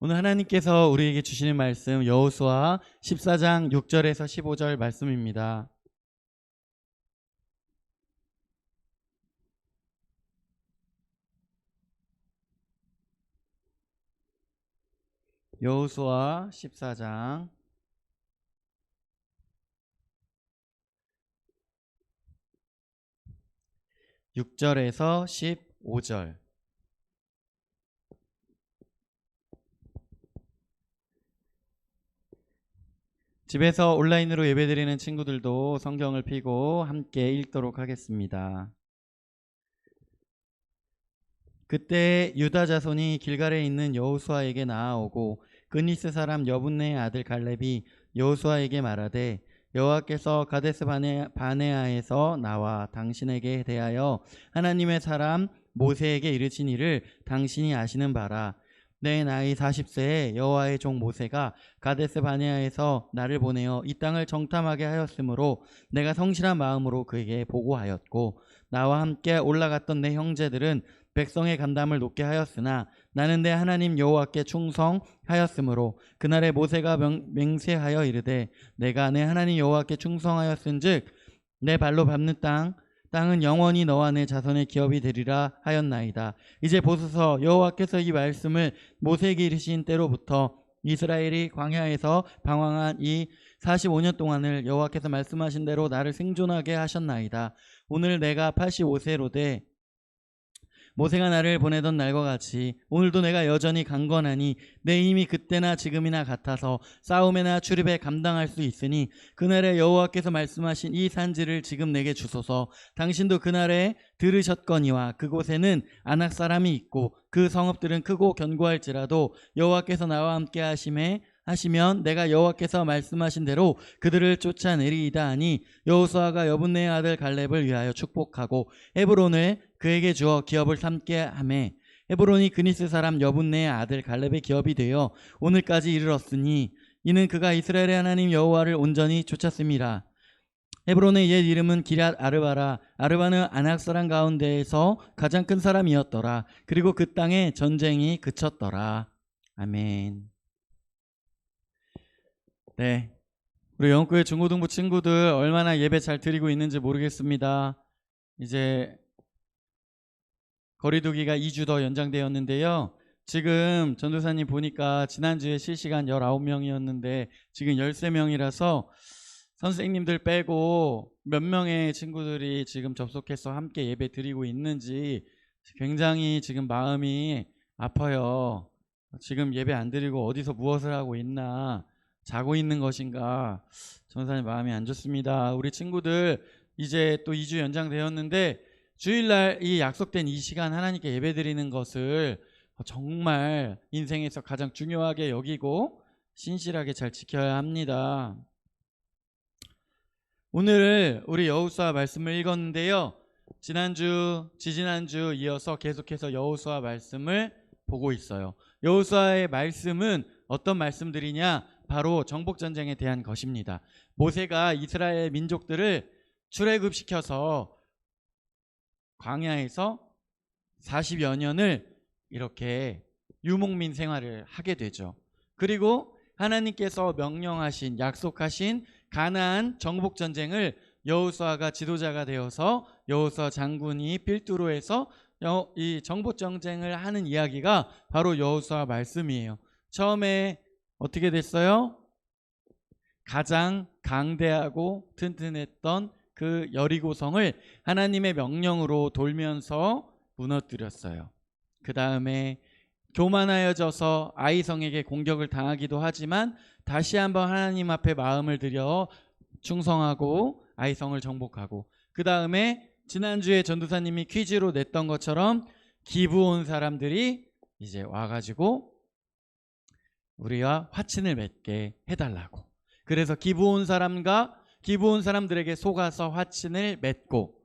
오늘 하나님께서 우리에게 주시는 말씀 여호수아 14장 6절에서 15절 말씀입니다. 여호수아 14장 6절에서 15절. 집에서 온라인으로 예배드리는 친구들도 성경을 펴고 함께 읽도록 하겠습니다. 그때 유다 자손이 길갈에 있는 여호수아에게 나아오고 그니스 사람 여분네의 아들 갈렙이 여호수아에게 말하되 여호와께서 가데스 바네아에서 나와 당신에게 대하여 하나님의 사람 모세에게 이르신 일을 당신이 아시는 바라. 내 나이 40세에 여호와의 종 모세가 가데스 바네아에서 나를 보내어 이 땅을 정탐하게 하였으므로 내가 성실한 마음으로 그에게 보고하였고 나와 함께 올라갔던 내 형제들은 백성의 간담을 높게 하였으나 나는 내 하나님 여호와께 충성하였으므로 그날에 모세가 맹세하여 이르되 내가 내 하나님 여호와께 충성하였은즉 내 발로 밟는 땅은 영원히 너와 내 자손의 기업이 되리라 하였나이다. 이제 보소서, 여호와께서 이 말씀을 모세에게 이르신 때로부터 이스라엘이 광야에서 방황한 이 45년 동안을 여호와께서 말씀하신 대로 나를 생존하게 하셨나이다. 오늘 내가 85세로되 모세가 나를 보내던 날과 같이 오늘도 내가 여전히 강건하니 내 힘이 그때나 지금이나 같아서 싸움에나 출입에 감당할 수 있으니 그날에 여호와께서 말씀하신 이 산지를 지금 내게 주소서. 당신도 그날에 들으셨거니와 그곳에는 아낙 사람이 있고 그 성읍들은 크고 견고할지라도 여호와께서 나와 함께 하시면 내가 여호와께서 말씀하신 대로 그들을 쫓아내리이다 하니 여호수아가 여분네의 아들 갈렙을 위하여 축복하고 헤브론을 그에게 주어 기업을 삼게 하매 헤브론이 그니스 사람 여분네의 아들 갈렙의 기업이 되어 오늘까지 이르렀으니 이는 그가 이스라엘의 하나님 여호와를 온전히 쫓았음이라. 헤브론의 옛 이름은 기럇 아르바라. 아르바는 아낙 사람 가운데에서 가장 큰 사람이었더라. 그리고 그 땅에 전쟁이 그쳤더라. 아멘. 네, 우리 영국의 중고등부 친구들 얼마나 예배 잘 드리고 있는지 모르겠습니다. 이제 거리두기가 2주 더 연장되었는데요. 지금 전도사님 보니까 지난주에 실시간 19명이었는데 지금 13명이라서 선생님들 빼고 몇 명의 친구들이 지금 접속해서 함께 예배 드리고 있는지 굉장히 지금 마음이 아파요. 지금 예배 안 드리고 어디서 무엇을 하고 있나, 자고 있는 것인가, 전도사님 마음이 안 좋습니다. 우리 친구들 이제 또 2주 연장되었는데 주일날 이 약속된 이 시간 하나님께 예배드리는 것을 정말 인생에서 가장 중요하게 여기고 신실하게 잘 지켜야 합니다. 오늘 우리 여호수아 말씀을 읽었는데요. 지지난주 이어서 계속해서 여호수아 말씀을 보고 있어요. 여호수아의 말씀은 어떤 말씀들이냐? 바로 정복전쟁에 대한 것입니다. 모세가 이스라엘 민족들을 출애굽시켜서 광야에서 40여 년을 이렇게 유목민 생활을 하게 되죠. 그리고 하나님께서 명령하신, 약속하신 가나안 정복전쟁을 여호수아가 지도자가 되어서 여호수아 장군이 필두로 해서 이 정복전쟁을 하는 이야기가 바로 여호수아 말씀이에요. 처음에 어떻게 됐어요? 가장 강대하고 튼튼했던 그 여리고성을 하나님의 명령으로 돌면서 무너뜨렸어요. 그 다음에 교만하여져서 아이성에게 공격을 당하기도 하지만 다시 한번 하나님 앞에 마음을 들여 충성하고 아이성을 정복하고, 그 다음에 지난주에 전도사님이 퀴즈로 냈던 것처럼 기브온 사람들이 이제 와가지고 우리와 화친을 맺게 해달라고, 그래서 기브온 사람들에게 속아서 화친을 맺고,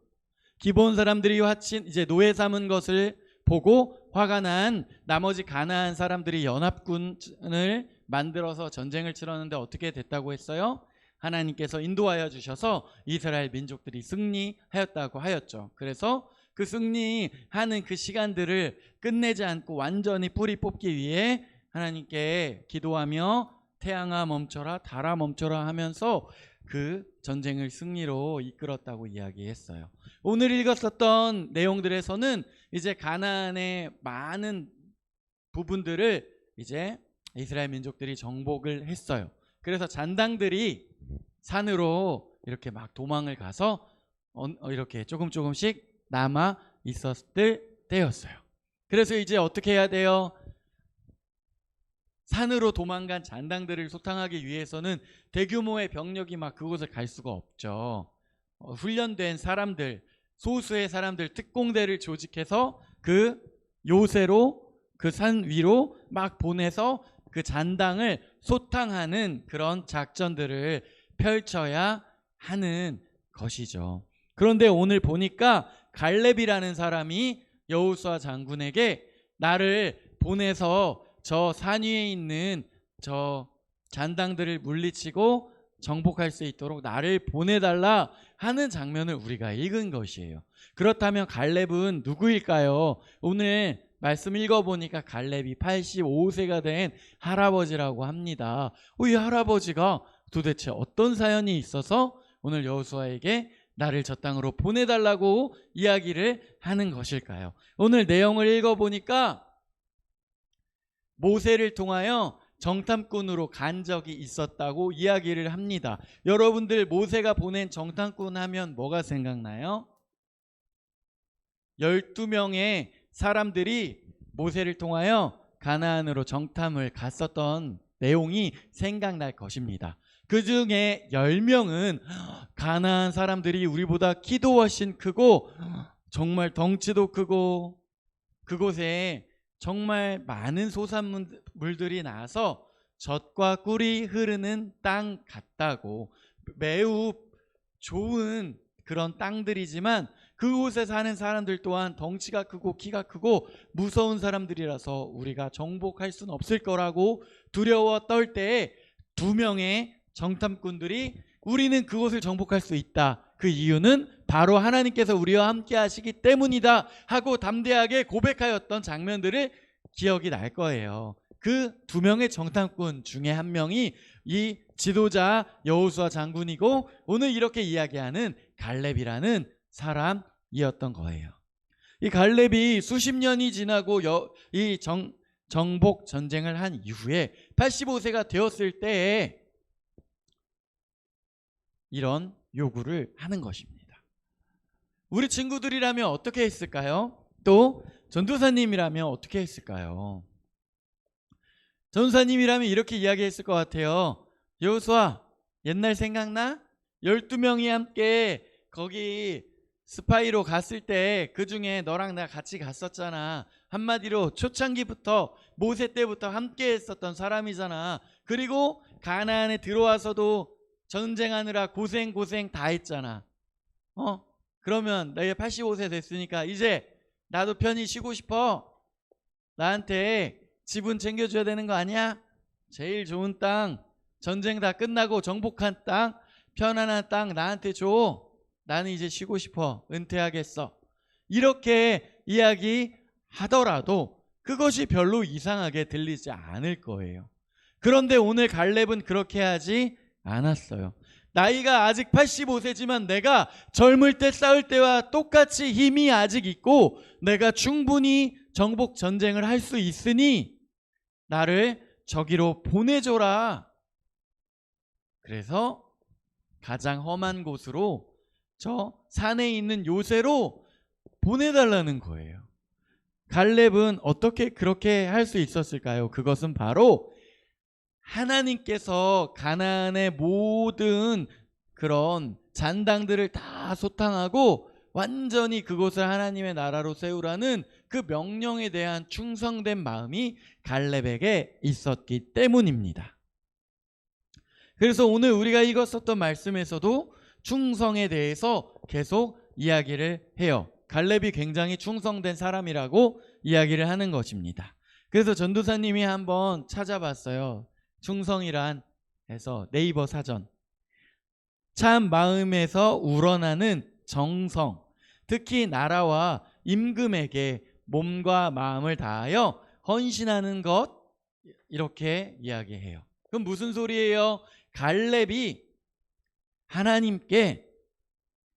기브온 사람들이 이제 노예 삼은 것을 보고 화가 난 나머지 가나안 사람들이 연합군을 만들어서 전쟁을 치렀는데 어떻게 됐다고 했어요? 하나님께서 인도하여 주셔서 이스라엘 민족들이 승리하였다고 하였죠. 그래서 그 승리하는 그 시간들을 끝내지 않고 완전히 뿌리 뽑기 위해 하나님께 기도하며 태양아 멈춰라 달아 멈춰라 하면서 그 전쟁을 승리로 이끌었다고 이야기했어요. 오늘 읽었었던 내용들에서는 이제 가나안의 많은 부분들을 이제 이스라엘 민족들이 정복을 했어요. 그래서 잔당들이 산으로 이렇게 막 도망을 가서 이렇게 조금씩 남아 있었을 때였어요. 그래서 이제 어떻게 해야 돼요? 산으로 도망간 잔당들을 소탕하기 위해서는 대규모의 병력이 막 그곳을 갈 수가 없죠. 훈련된 사람들, 소수의 사람들, 특공대를 조직해서 그 요새로 그 산 위로 막 보내서 그 잔당을 소탕하는 그런 작전들을 펼쳐야 하는 것이죠. 그런데 오늘 보니까 갈렙이라는 사람이 여호수아 장군에게 나를 보내서 저 산 위에 있는 저 잔당들을 물리치고 정복할 수 있도록 나를 보내달라 하는 장면을 우리가 읽은 것이에요. 그렇다면 갈렙은 누구일까요? 오늘 말씀 읽어보니까 갈렙이 85세가 된 할아버지라고 합니다. 이 할아버지가 도대체 어떤 사연이 있어서 오늘 여호수아에게 나를 저 땅으로 보내달라고 이야기를 하는 것일까요? 오늘 내용을 읽어보니까 모세를 통하여 정탐꾼으로 간 적이 있었다고 이야기를 합니다. 여러분들 모세가 보낸 정탐꾼 하면 뭐가 생각나요? 12명의 사람들이 모세를 통하여 가나안으로 정탐을 갔었던 내용이 생각날 것입니다. 그 중에 10명은 가나안 사람들이 우리보다 키도 훨씬 크고 정말 덩치도 크고 그곳에 정말 많은 소산물들이 나와서 젖과 꿀이 흐르는 땅 같다고, 매우 좋은 그런 땅들이지만 그곳에 사는 사람들 또한 덩치가 크고 키가 크고 무서운 사람들이라서 우리가 정복할 수는 없을 거라고 두려워 떨 때에 2명의 정탐꾼들이 우리는 그곳을 정복할 수 있다. 그 이유는 바로 하나님께서 우리와 함께 하시기 때문이다 하고 담대하게 고백하였던 장면들을 기억이 날 거예요. 그 2명의 정탐꾼 중에 한 명이 이 지도자 여호수아 장군이고 오늘 이렇게 이야기하는 갈렙이라는 사람이었던 거예요. 이 갈렙이 수십 년이 지나고 이 정복 전쟁을 한 이후에 85세가 되었을 때에 이런 요구를 하는 것입니다. 우리 친구들이라면 어떻게 했을까요? 또 전도사님이라면 어떻게 했을까요? 전도사님이라면 이렇게 이야기했을 것 같아요. 여호수아, 옛날 생각나? 12명이 함께 거기 스파이로 갔을 때 그중에 너랑 나 같이 갔었잖아. 한마디로 초창기부터 모세 때부터 함께 했었던 사람이잖아. 그리고 가나안에 들어와서도 전쟁하느라 고생 다 했잖아. 그러면 너희 85세 됐으니까 이제 나도 편히 쉬고 싶어. 나한테 지분 챙겨줘야 되는 거 아니야? 제일 좋은 땅, 전쟁 다 끝나고 정복한 땅, 편안한 땅 나한테 줘. 나는 이제 쉬고 싶어. 은퇴하겠어. 이렇게 이야기하더라도 그것이 별로 이상하게 들리지 않을 거예요. 그런데 오늘 갈렙은 그렇게 하지 않았어요. 나이가 아직 85세지만 내가 젊을 때 싸울 때와 똑같이 힘이 아직 있고 내가 충분히 정복 전쟁을 할 수 있으니 나를 저기로 보내줘라. 그래서 가장 험한 곳으로 저 산에 있는 요새로 보내달라는 거예요. 갈렙은 어떻게 그렇게 할 수 있었을까요? 그것은 바로 하나님께서 가나안의 모든 그런 잔당들을 다 소탕하고 완전히 그곳을 하나님의 나라로 세우라는 그 명령에 대한 충성된 마음이 갈렙에게 있었기 때문입니다. 그래서 오늘 우리가 읽었었던 말씀에서도 충성에 대해서 계속 이야기를 해요. 갈렙이 굉장히 충성된 사람이라고 이야기를 하는 것입니다. 그래서 전도사님이 한번 찾아봤어요. 충성이란 해서 네이버 사전. 참 마음에서 우러나는 정성, 특히 나라와 임금에게 몸과 마음을 다하여 헌신하는 것, 이렇게 이야기해요. 그럼 무슨 소리예요? 갈렙이 하나님께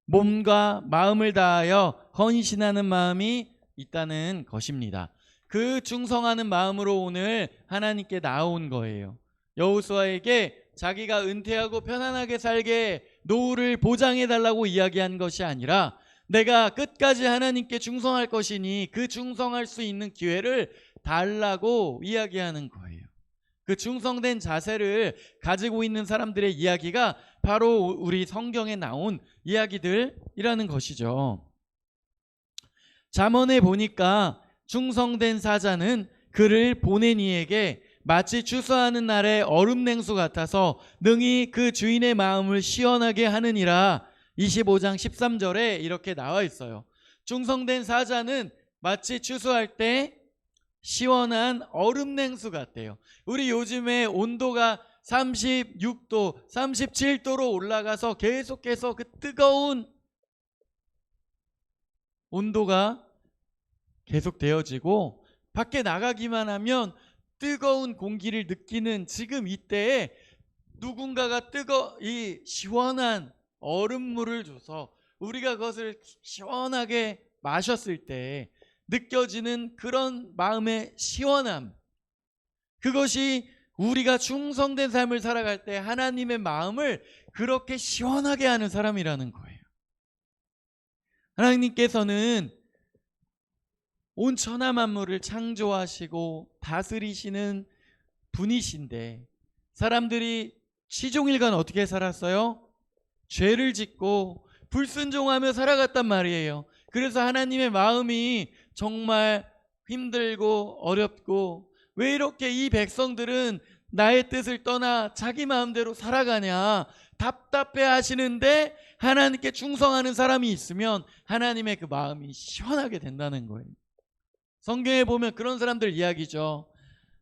몸과 마음을 다하여 헌신하는 마음이 있다는 것입니다. 그 충성하는 마음으로 오늘 하나님께 나온 거예요. 여호수아에게 자기가 은퇴하고 편안하게 살게 노후를 보장해 달라고 이야기한 것이 아니라 내가 끝까지 하나님께 충성할 것이니 그 충성할 수 있는 기회를 달라고 이야기하는 거예요. 그 충성된 자세를 가지고 있는 사람들의 이야기가 바로 우리 성경에 나온 이야기들이라는 것이죠. 잠언에 보니까 충성된 사자는 그를 보낸 이에게 마치 추수하는 날의 얼음 냉수 같아서 능히 그 주인의 마음을 시원하게 하느니라. 25장 13절에 이렇게 나와 있어요. 충성된 사자는 마치 추수할 때 시원한 얼음 냉수 같대요. 우리 요즘에 온도가 36도, 37도로 올라가서 계속해서 그 뜨거운 온도가 계속 되어지고 밖에 나가기만 하면 뜨거운 공기를 느끼는 지금 이때에 누군가가 이 시원한 얼음물을 줘서 우리가 그것을 시원하게 마셨을 때 느껴지는 그런 마음의 시원함, 그것이 우리가 충성된 삶을 살아갈 때 하나님의 마음을 그렇게 시원하게 하는 사람이라는 거예요. 하나님께서는 온 천하 만물을 창조하시고 다스리시는 분이신데 사람들이 시종일관 어떻게 살았어요? 죄를 짓고 불순종하며 살아갔단 말이에요. 그래서 하나님의 마음이 정말 힘들고 어렵고 왜 이렇게 이 백성들은 나의 뜻을 떠나 자기 마음대로 살아가냐 답답해 하시는데 하나님께 충성하는 사람이 있으면 하나님의 그 마음이 시원하게 된다는 거예요. 성경에 보면 그런 사람들 이야기죠.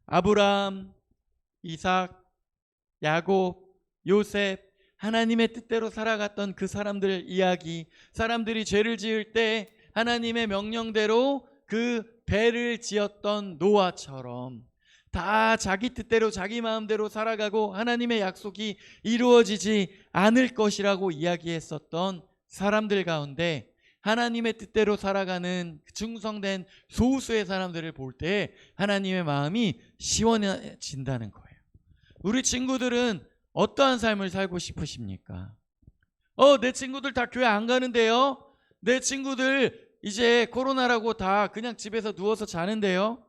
아브라함, 이삭, 야곱, 요셉, 하나님의 뜻대로 살아갔던 그 사람들 이야기, 사람들이 죄를 지을 때 하나님의 명령대로 그 배를 지었던 노아처럼 다 자기 뜻대로 자기 마음대로 살아가고 하나님의 약속이 이루어지지 않을 것이라고 이야기했었던 사람들 가운데 하나님의 뜻대로 살아가는 충성된 소수의 사람들을 볼 때 하나님의 마음이 시원해진다는 거예요. 우리 친구들은 어떠한 삶을 살고 싶으십니까? 내 친구들 다 교회 안 가는데요? 내 친구들 이제 코로나라고 다 그냥 집에서 누워서 자는데요?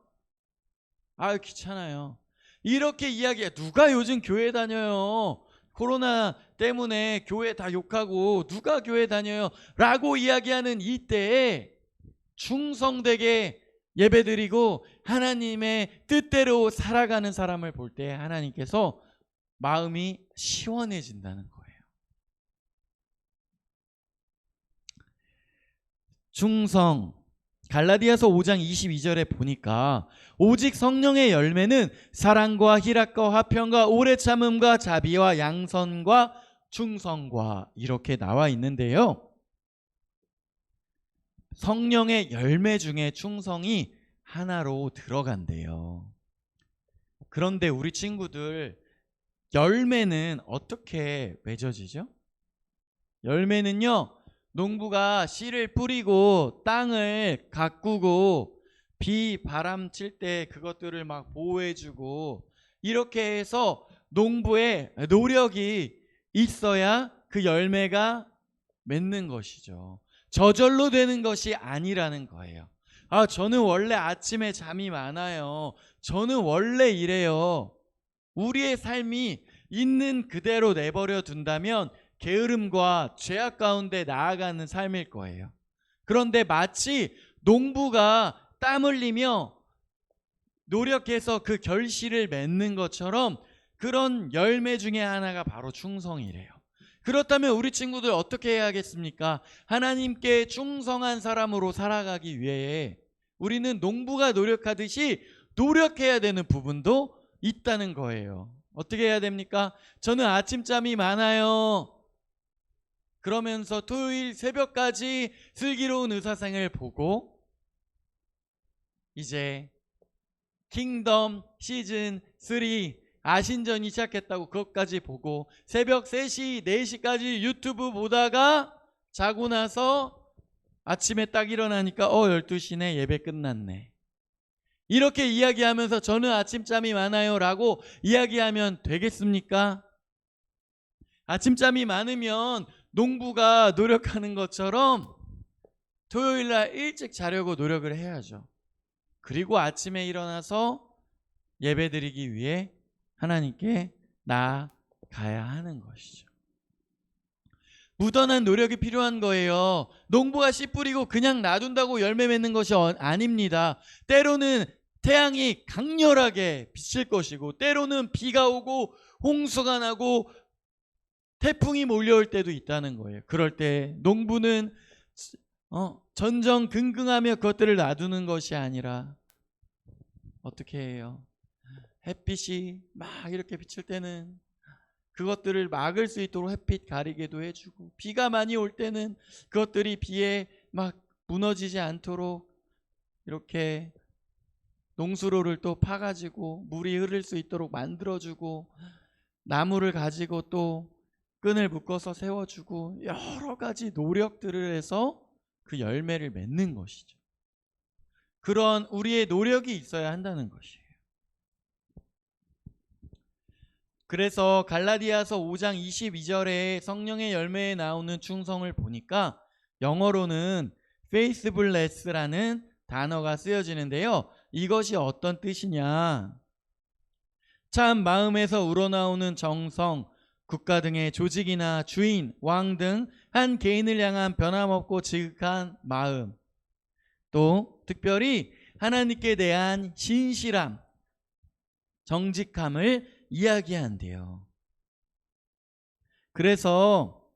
아유 귀찮아요. 이렇게 이야기해. 누가 요즘 교회 다녀요? 코로나 때문에 교회 다 욕하고 누가 교회 다녀요? 라고 이야기하는 이때에 충성되게 예배드리고 하나님의 뜻대로 살아가는 사람을 볼 때 하나님께서 마음이 시원해진다는 거예요. 충성, 갈라디아서 5장 22절에 보니까 오직 성령의 열매는 사랑과 희락과 화평과 오래 참음과 자비와 양선과 충성과 이렇게 나와 있는데요. 성령의 열매 중에 충성이 하나로 들어간대요. 그런데 우리 친구들 열매는 어떻게 맺어지죠? 열매는요, 농부가 씨를 뿌리고 땅을 가꾸고 비, 바람 칠 때 그것들을 막 보호해주고 이렇게 해서 농부의 노력이 있어야 그 열매가 맺는 것이죠. 저절로 되는 것이 아니라는 거예요. 저는 원래 아침에 잠이 많아요. 저는 원래 이래요. 우리의 삶이 있는 그대로 내버려 둔다면 게으름과 죄악 가운데 나아가는 삶일 거예요. 그런데 마치 농부가 땀 흘리며 노력해서 그 결실을 맺는 것처럼 그런 열매 중에 하나가 바로 충성이래요. 그렇다면 우리 친구들 어떻게 해야겠습니까? 하나님께 충성한 사람으로 살아가기 위해 우리는 농부가 노력하듯이 노력해야 되는 부분도 있다는 거예요. 어떻게 해야 됩니까? 저는 아침잠이 많아요. 그러면서 토요일 새벽까지 슬기로운 의사생을 보고 이제 킹덤 시즌 3 아신전이 시작했다고 그것까지 보고 새벽 3시, 4시까지 유튜브 보다가 자고 나서 아침에 딱 일어나니까 12시네, 예배 끝났네. 이렇게 이야기하면서 저는 아침잠이 많아요 라고 이야기하면 되겠습니까? 아침잠이 많으면 농부가 노력하는 것처럼 토요일날 일찍 자려고 노력을 해야죠. 그리고 아침에 일어나서 예배드리기 위해 하나님께 나아가야 하는 것이죠. 무던한 노력이 필요한 거예요. 농부가 씨 뿌리고 그냥 놔둔다고 열매 맺는 것이 아닙니다. 때로는 태양이 강렬하게 비칠 것이고 때로는 비가 오고 홍수가 나고 태풍이 몰려올 때도 있다는 거예요. 그럴 때 농부는 전전긍긍하며 그것들을 놔두는 것이 아니라 어떻게 해요? 햇빛이 막 이렇게 비칠 때는 그것들을 막을 수 있도록 햇빛 가리개도 해주고 비가 많이 올 때는 그것들이 비에 막 무너지지 않도록 이렇게 농수로를 또 파가지고 물이 흐를 수 있도록 만들어주고 나무를 가지고 또 끈을 묶어서 세워주고 여러 가지 노력들을 해서 그 열매를 맺는 것이죠. 그런 우리의 노력이 있어야 한다는 것이에요. 그래서 갈라디아서 5장 22절에 성령의 열매에 나오는 충성을 보니까 영어로는 faithfulness라는 단어가 쓰여지는데요. 이것이 어떤 뜻이냐? 참 마음에서 우러나오는 정성, 국가 등의 조직이나 주인, 왕 등 한 개인을 향한 변함없고 지극한 마음, 또 특별히 하나님께 대한 신실함, 정직함을 이야기한대요. 그래서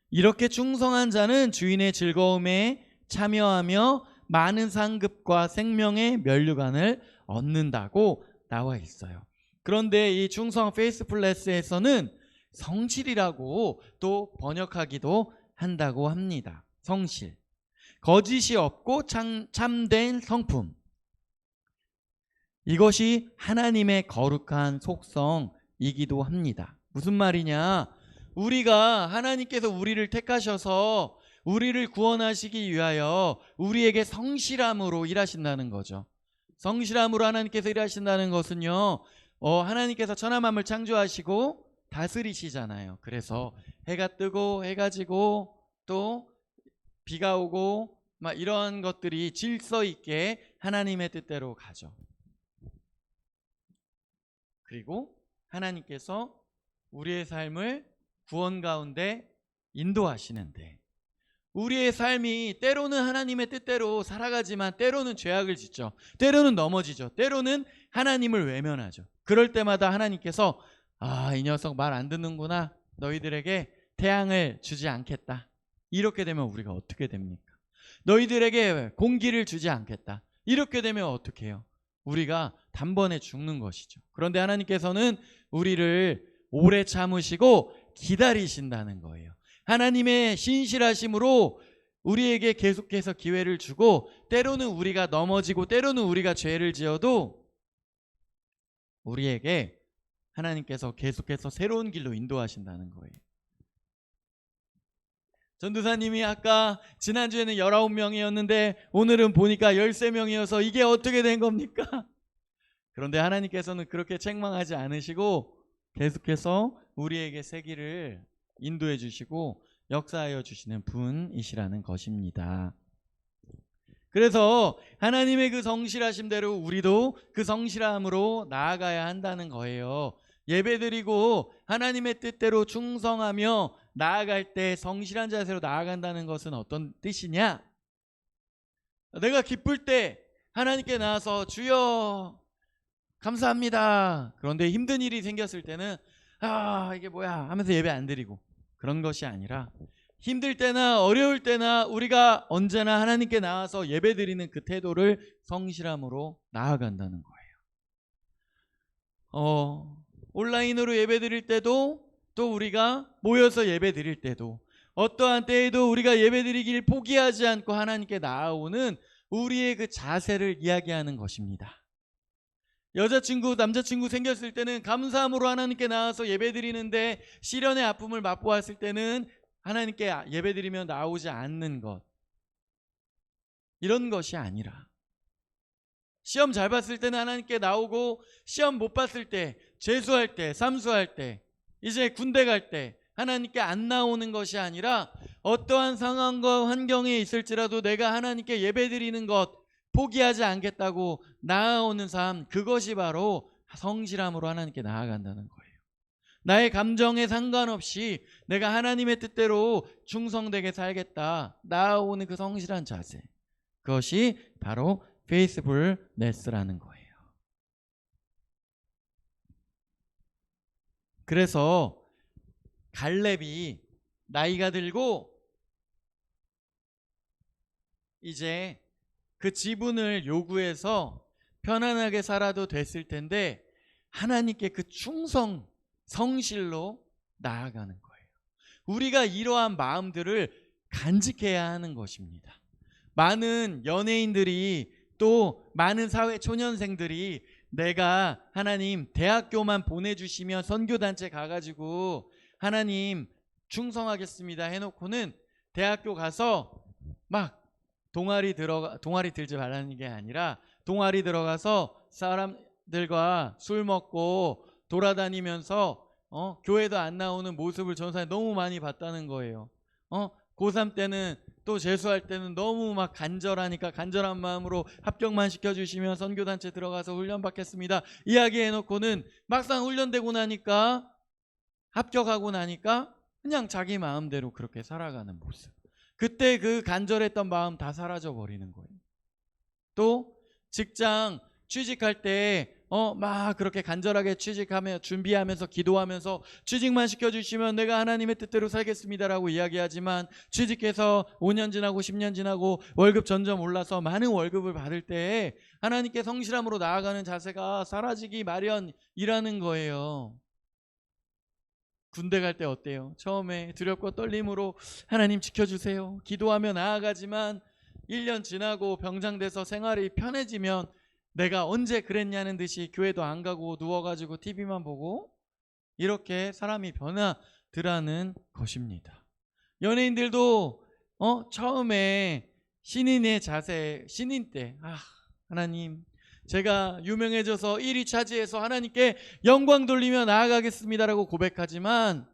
이렇게 충성한 자는 주인의 즐거움에 참여하며 많은 상급과 생명의 면류관을 얻는다고 나와 있어요. 그런데 이 충성 페이스풀레스에서는 성실이라고 또 번역하기도 한다고 합니다. 성실, 거짓이 없고 참된 성품, 이것이 하나님의 거룩한 속성이기도 합니다. 무슨 말이냐? 우리가 하나님께서 우리를 택하셔서 우리를 구원하시기 위하여 우리에게 성실함으로 일하신다는 거죠. 성실함으로 하나님께서 일하신다는 것은요, 하나님께서 천하 만물 창조하시고 다스리시잖아요. 그래서 해가 뜨고 해가 지고 또 비가 오고 막 이런 것들이 질서 있게 하나님의 뜻대로 가죠. 그리고 하나님께서 우리의 삶을 구원 가운데 인도하시는데 우리의 삶이 때로는 하나님의 뜻대로 살아가지만 때로는 죄악을 짓죠. 때로는 넘어지죠. 때로는 하나님을 외면하죠. 그럴 때마다 하나님께서 이 녀석 말 안 듣는구나. 너희들에게 태양을 주지 않겠다. 이렇게 되면 우리가 어떻게 됩니까? 너희들에게 공기를 주지 않겠다. 이렇게 되면 어떻게 해요? 우리가 단번에 죽는 것이죠. 그런데 하나님께서는 우리를 오래 참으시고 기다리신다는 거예요. 하나님의 신실하심으로 우리에게 계속해서 기회를 주고 때로는 우리가 넘어지고 때로는 우리가 죄를 지어도 우리에게 하나님께서 계속해서 새로운 길로 인도하신다는 거예요. 전도사님이 아까 지난주에는 19명이었는데 오늘은 보니까 13명이어서 이게 어떻게 된 겁니까? 그런데 하나님께서는 그렇게 책망하지 않으시고 계속해서 우리에게 새 길을 인도해 주시고 역사하여 주시는 분이시라는 것입니다. 그래서 하나님의 그 성실하심대로 우리도 그 성실함으로 나아가야 한다는 거예요. 예배드리고 하나님의 뜻대로 충성하며 나아갈 때 성실한 자세로 나아간다는 것은 어떤 뜻이냐? 내가 기쁠 때 하나님께 나와서 주여 감사합니다. 그런데 힘든 일이 생겼을 때는 이게 뭐야 하면서 예배 안 드리고 그런 것이 아니라 힘들 때나 어려울 때나 우리가 언제나 하나님께 나와서 예배 드리는 그 태도를 성실함으로 나아간다는 거예요. 온라인으로 예배 드릴 때도 또 우리가 모여서 예배 드릴 때도 어떠한 때에도 우리가 예배 드리길 포기하지 않고 하나님께 나아오는 우리의 그 자세를 이야기하는 것입니다. 여자친구, 남자친구 생겼을 때는 감사함으로 하나님께 나와서 예배드리는데 시련의 아픔을 맛보았을 때는 하나님께 예배드리며 나오지 않는 것, 이런 것이 아니라 시험 잘 봤을 때는 하나님께 나오고 시험 못 봤을 때, 재수할 때, 삼수할 때, 이제 군대 갈 때 하나님께 안 나오는 것이 아니라 어떠한 상황과 환경에 있을지라도 내가 하나님께 예배드리는 것 포기하지 않겠다고 나아오는 삶, 그것이 바로 성실함으로 하나님께 나아간다는 거예요. 나의 감정에 상관없이 내가 하나님의 뜻대로 충성되게 살겠다, 나아오는 그 성실한 자세, 그것이 바로 페이스풀네스라는 거예요. 그래서 갈렙이 나이가 들고 이제 그 지분을 요구해서 편안하게 살아도 됐을 텐데 하나님께 그 충성, 성실로 나아가는 거예요. 우리가 이러한 마음들을 간직해야 하는 것입니다. 많은 연예인들이, 또 많은 사회 초년생들이 내가 하나님 대학교만 보내주시면 선교단체 가가지고 하나님 충성하겠습니다 해놓고는 대학교 가서 막 동아리 들지 말라는 게 아니라 동아리 들어가서 사람들과 술 먹고 돌아다니면서 교회도 안 나오는 모습을 전사에 너무 많이 봤다는 거예요. 고3 때는 또 재수할 때는 너무 막 간절하니까 간절한 마음으로 합격만 시켜주시면 선교단체 들어가서 훈련 받겠습니다 이야기해놓고는 막상 훈련되고 나니까, 합격하고 나니까 그냥 자기 마음대로 그렇게 살아가는 모습, 그때 그 간절했던 마음 다 사라져 버리는 거예요. 또 직장 취직할 때 막 그렇게 간절하게 취직하며 준비하면서 기도하면서 취직만 시켜주시면 내가 하나님의 뜻대로 살겠습니다라고 이야기하지만 취직해서 5년 지나고 10년 지나고 월급 점점 올라서 많은 월급을 받을 때 하나님께 성실함으로 나아가는 자세가 사라지기 마련이라는 거예요. 군대 갈 때 어때요? 처음에 두렵고 떨림으로 하나님 지켜주세요 기도하며 나아가지만 1년 지나고 병장돼서 생활이 편해지면 내가 언제 그랬냐는 듯이 교회도 안 가고 누워가지고 TV만 보고, 이렇게 사람이 변화더라는 것입니다. 연예인들도 처음에 신인의 자세, 신인 때 하나님 제가 유명해져서 1위 차지해서 하나님께 영광 돌리며 나아가겠습니다라고 고백하지만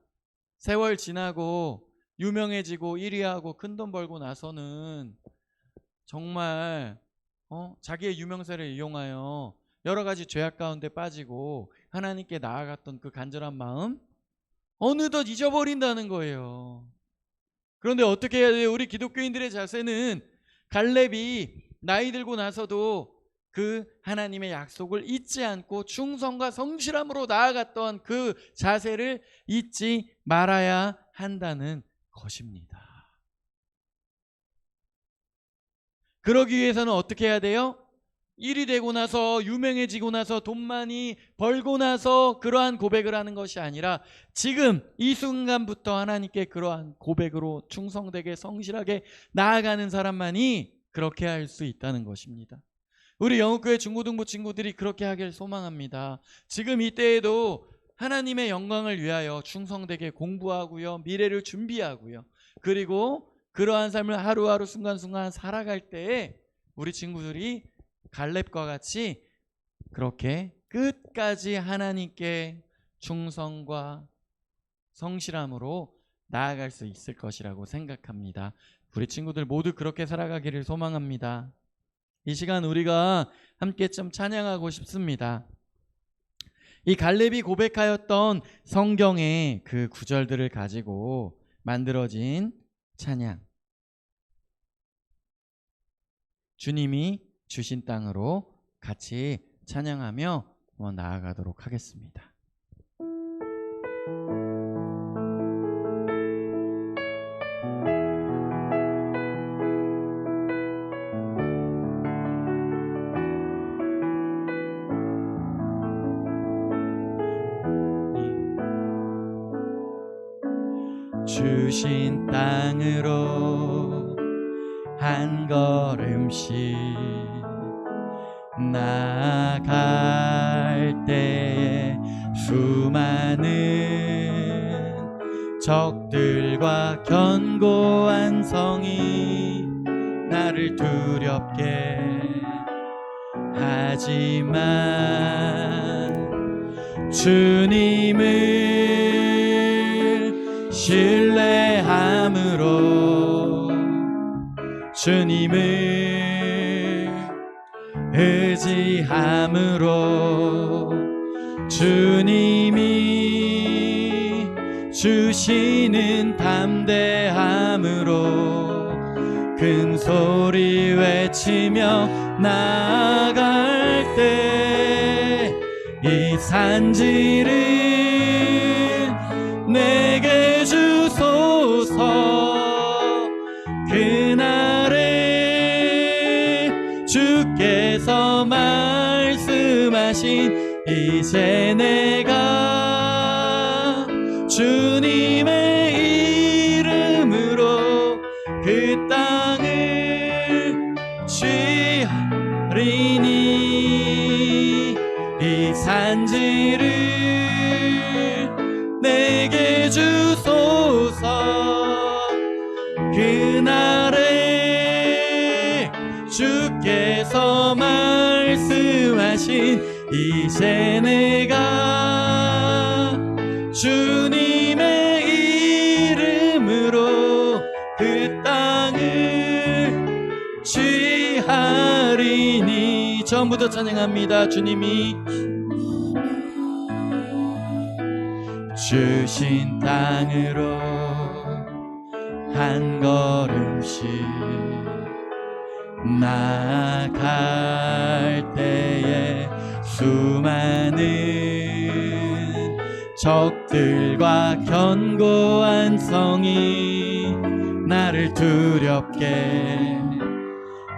세월 지나고 유명해지고 1위하고 큰돈 벌고 나서는 정말 자기의 유명세를 이용하여 여러 가지 죄악 가운데 빠지고 하나님께 나아갔던 그 간절한 마음 어느덧 잊어버린다는 거예요. 그런데 어떻게 해야 돼요? 우리 기독교인들의 자세는 갈렙이 나이 들고 나서도 그 하나님의 약속을 잊지 않고 충성과 성실함으로 나아갔던 그 자세를 잊지 말아야 한다는 것입니다. 그러기 위해서는 어떻게 해야 돼요? 일이 되고 나서 유명해지고 나서 돈 많이 벌고 나서 그러한 고백을 하는 것이 아니라 지금 이 순간부터 하나님께 그러한 고백으로 충성되게 성실하게 나아가는 사람만이 그렇게 할 수 있다는 것입니다. 우리 영국교회 중고등부 친구들이 그렇게 하길 소망합니다. 지금 이때에도 하나님의 영광을 위하여 충성되게 공부하고요, 미래를 준비하고요, 그리고 그러한 삶을 하루하루 순간순간 살아갈 때에 우리 친구들이 갈렙과 같이 그렇게 끝까지 하나님께 충성과 성실함으로 나아갈 수 있을 것이라고 생각합니다. 우리 친구들 모두 그렇게 살아가기를 소망합니다. 이 시간 우리가 함께 좀 찬양하고 싶습니다. 이 갈렙이 고백하였던 성경의 그 구절들을 가지고 만들어진 찬양, 주님이 주신 땅으로 같이 찬양하며 나아가도록 하겠습니다. 주신 땅으로 한 걸음씩 나아갈 때에 수많은 적들과 견고한 성이 나를 두렵게 하지만 주님을 신뢰함으로 주님을 의지함으로 주님이 주시는 담대함으로 큰 소리 외치며 나아갈 때 이 산지를 내게 주소서. 그날에 주께서 말씀하신 이제 내가 주님의 이름으로 그 땅을 취하리니 이 산지를 내게 주소서. 그날에 주께서 말씀하신 이제 내가 주님의 이름으로 그 땅을 취하리니. 처음부터 찬양합니다. 주님이 주신 땅으로 한 걸음씩 나아갈 때에 수많은 적들과 견고한 성이 나를 두렵게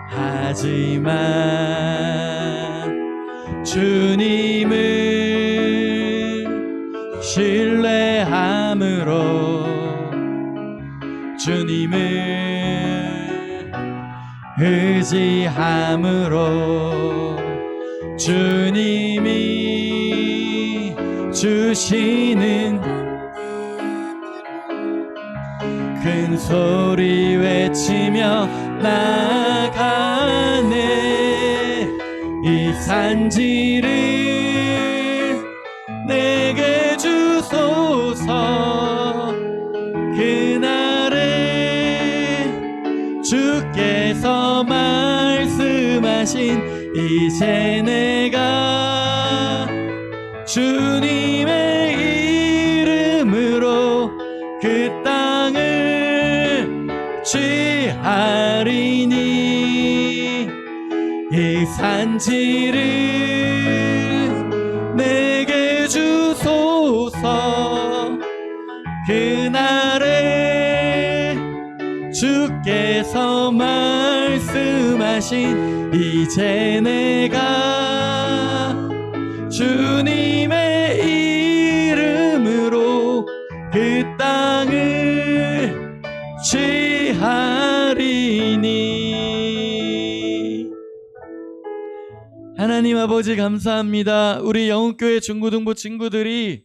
하지만 주님을 신뢰함으로 주님을 의지함으로 주님이 주시는 큰 소리 외치며 나아가네. 이 산지를 내게 주소서. 그날에 주께서 말씀하신 이제 내가 주님의 이름으로 그 땅을 취하리니 이 산지를 내게 주소서. 그날에 주께서 말씀하신 이제 내가 주님의 이름으로 그 땅을 취하리니. 하나님 아버지 감사합니다. 우리 영웅교회 중고등부 친구들이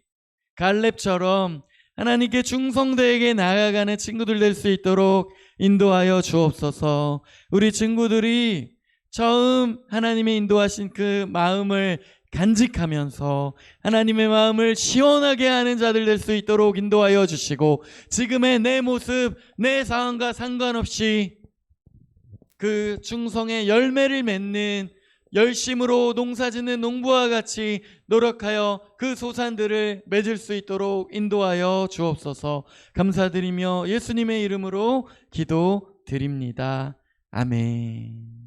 갈렙처럼 하나님께 충성되게 나아가는 친구들 될 수 있도록 인도하여 주옵소서. 우리 친구들이 처음 하나님의 인도하신 그 마음을 간직하면서 하나님의 마음을 시원하게 하는 자들 될 수 있도록 인도하여 주시고, 지금의 내 모습, 내 상황과 상관없이 그 충성의 열매를 맺는 열심으로 농사짓는 농부와 같이 노력하여 그 소산들을 맺을 수 있도록 인도하여 주옵소서. 감사드리며 예수님의 이름으로 기도드립니다. 아멘.